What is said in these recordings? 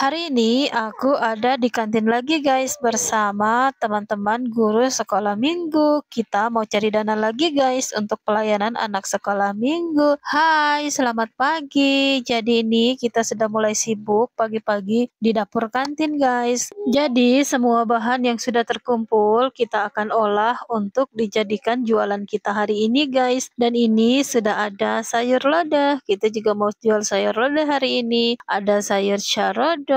Hari ini aku ada di kantin lagi guys bersama teman-teman guru sekolah minggu. Kita mau cari dana lagi guys untuk pelayanan anak sekolah minggu. Hai, selamat pagi. Jadi ini kita sudah mulai sibuk pagi-pagi di dapur kantin guys. Jadi semua bahan yang sudah terkumpul kita akan olah untuk dijadikan jualan kita hari ini guys. Dan ini sudah ada sayur lodeh. Kita juga mau jual sayur lodeh hari ini. Ada sayur carot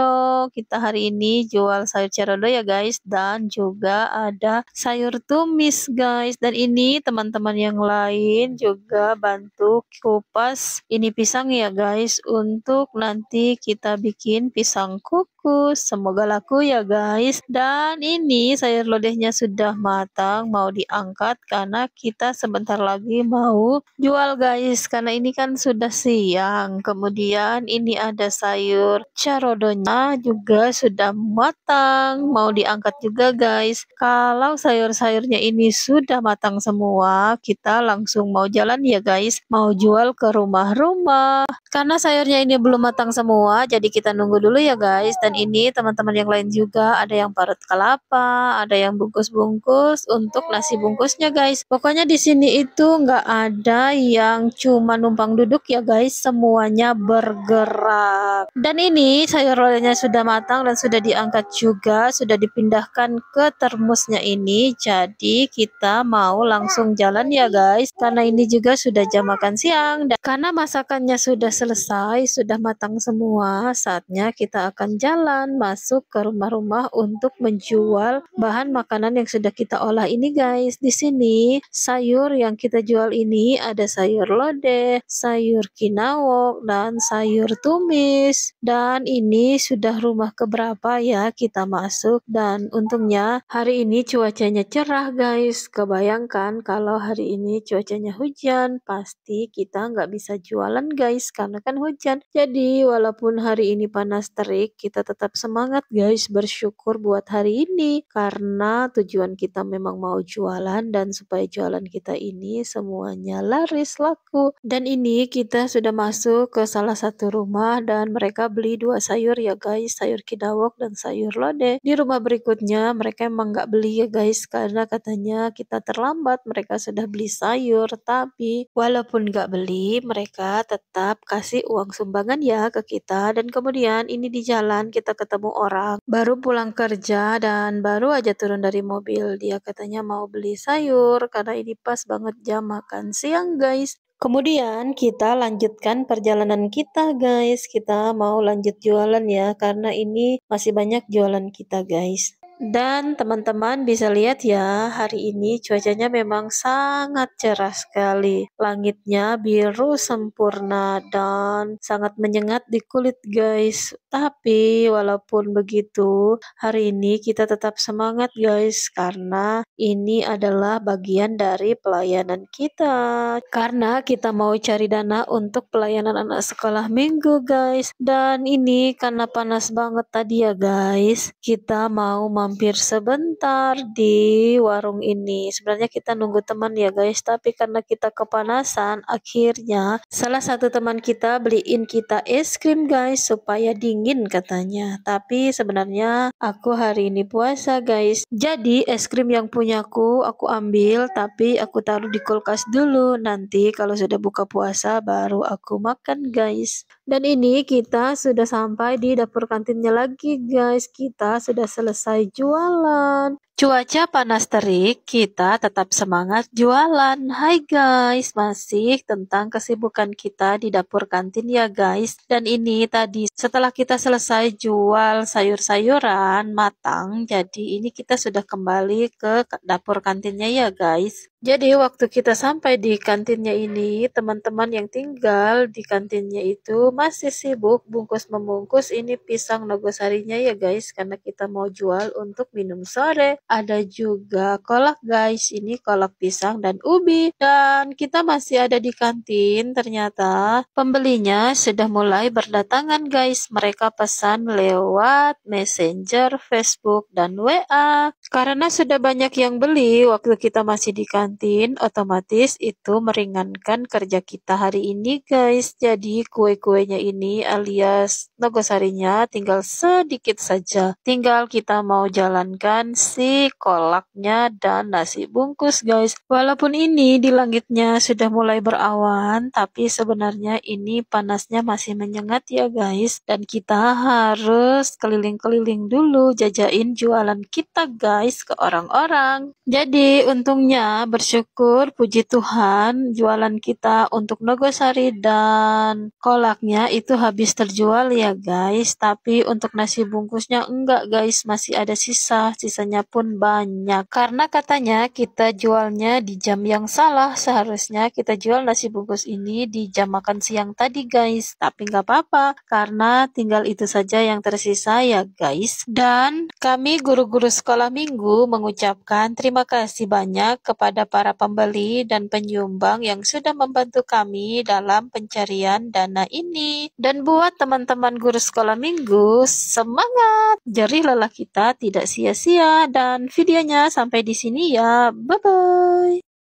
kita hari ini jual sayur cerodo ya guys, dan juga ada sayur tumis guys. Dan ini teman-teman yang lain juga bantu kupas ini pisang ya guys, untuk nanti kita bikin pisang kukus. Semoga laku ya guys. Dan ini sayur lodehnya sudah matang, mau diangkat karena kita sebentar lagi mau jual guys, karena ini kan sudah siang. Kemudian ini ada sayur carodonya juga sudah matang, mau diangkat juga guys. Kalau sayur-sayurnya ini sudah matang semua, kita langsung mau jalan ya guys, mau jual ke rumah-rumah. Karena sayurnya ini belum matang semua, jadi kita nunggu dulu ya guys. Dan ini teman-teman yang lain juga ada yang parut kelapa, ada yang bungkus-bungkus untuk nasi bungkusnya guys. Pokoknya di sini itu nggak ada yang cuma numpang duduk ya guys, semuanya bergerak. Dan ini sayur lodehnya sudah matang dan sudah diangkat juga, sudah dipindahkan ke termosnya ini. Jadi kita mau langsung jalan ya guys, karena ini juga sudah jam makan siang. Dan karena masakannya sudah selesai, sudah matang semua, saatnya kita akan jalan masuk ke rumah-rumah untuk menjual bahan makanan yang sudah kita olah ini guys. Di sini sayur yang kita jual ini ada sayur lodeh, sayur kinawok, dan sayur tumis. Dan ini sudah rumah keberapa ya kita masuk, dan untungnya hari ini cuacanya cerah guys. Kebayangkan kalau hari ini cuacanya hujan, pasti kita nggak bisa jualan guys karena kan hujan. Jadi walaupun hari ini panas terik, kita tetap semangat guys, bersyukur buat hari ini karena tujuan kita memang mau jualan, dan supaya jualan kita ini semuanya laris laku. Dan ini kita sudah masuk ke salah satu rumah dan mereka beli dua sayur ya guys, sayur kidawok dan sayur lodeh. Di rumah berikutnya mereka emang nggak beli ya guys, karena katanya kita terlambat, mereka sudah beli sayur. Tapi walaupun nggak beli, mereka tetap kasih uang sumbangan ya ke kita. Dan kemudian ini di jalan kita ketemu orang baru pulang kerja dan baru aja turun dari mobil. Dia katanya mau beli sayur karena ini pas banget jam makan siang guys. Kemudian kita lanjutkan perjalanan kita guys. Kita mau lanjut jualan ya, karena ini masih banyak jualan kita guys. Dan teman-teman bisa lihat ya, hari ini cuacanya memang sangat cerah sekali. Langitnya biru sempurna dan sangat menyengat di kulit guys. Tapi walaupun begitu, hari ini kita tetap semangat guys, karena ini adalah bagian dari pelayanan kita. Karena kita mau cari dana untuk pelayanan anak sekolah minggu guys. Dan ini karena panas banget tadi ya guys, kita mau mampir sebentar di warung ini. Sebenarnya kita nunggu teman ya guys, tapi karena kita kepanasan, akhirnya salah satu teman kita beliin kita es krim guys supaya dingin katanya. Tapi sebenarnya aku hari ini puasa guys, jadi es krim yang punyaku aku ambil, tapi aku taruh di kulkas dulu. Nanti kalau sudah buka puasa baru aku makan guys. Dan ini kita sudah sampai di dapur kantinnya lagi guys. Kita sudah selesai jualan. Cuaca panas terik, kita tetap semangat jualan. Hai guys, masih tentang kesibukan kita di dapur kantin ya guys. Dan ini tadi setelah kita selesai jual sayur-sayuran matang, jadi ini kita sudah kembali ke dapur kantinnya ya guys. Jadi waktu kita sampai di kantinnya ini, teman-teman yang tinggal di kantinnya itu masih sibuk bungkus-membungkus ini pisang nogosarinya ya guys, karena kita mau jual untuk minum sore. Ada juga kolak guys, ini kolak pisang dan ubi. Dan kita masih ada di kantin, ternyata pembelinya sudah mulai berdatangan guys. Mereka pesan lewat Messenger, Facebook, dan WA. Karena sudah banyak yang beli waktu kita masih di kantin, kantin, otomatis itu meringankan kerja kita hari ini guys. Jadi kue-kuenya ini alias nogosarinya tinggal sedikit saja. Tinggal kita mau jalankan si kolaknya dan nasi bungkus guys. Walaupun ini di langitnya sudah mulai berawan, tapi sebenarnya ini panasnya masih menyengat ya guys. Dan kita harus keliling-keliling dulu jajain jualan kita guys ke orang-orang. Jadi untungnya bersyukur puji Tuhan jualan kita untuk nogosari dan kolaknya itu habis terjual ya guys. Tapi untuk nasi bungkusnya enggak guys, masih ada sisa. Sisanya pun banyak. Karena katanya kita jualnya di jam yang salah. Seharusnya kita jual nasi bungkus ini di jam makan siang tadi guys. Tapi nggak apa-apa karena tinggal itu saja yang tersisa ya guys. Dan kami guru-guru sekolah minggu mengucapkan terima kasih banyak kepada para pembeli dan penyumbang yang sudah membantu kami dalam pencarian dana ini. Dan buat teman-teman guru sekolah minggu, semangat! Jerih lelah kita tidak sia-sia dan videonya sampai di sini ya. Bye-bye!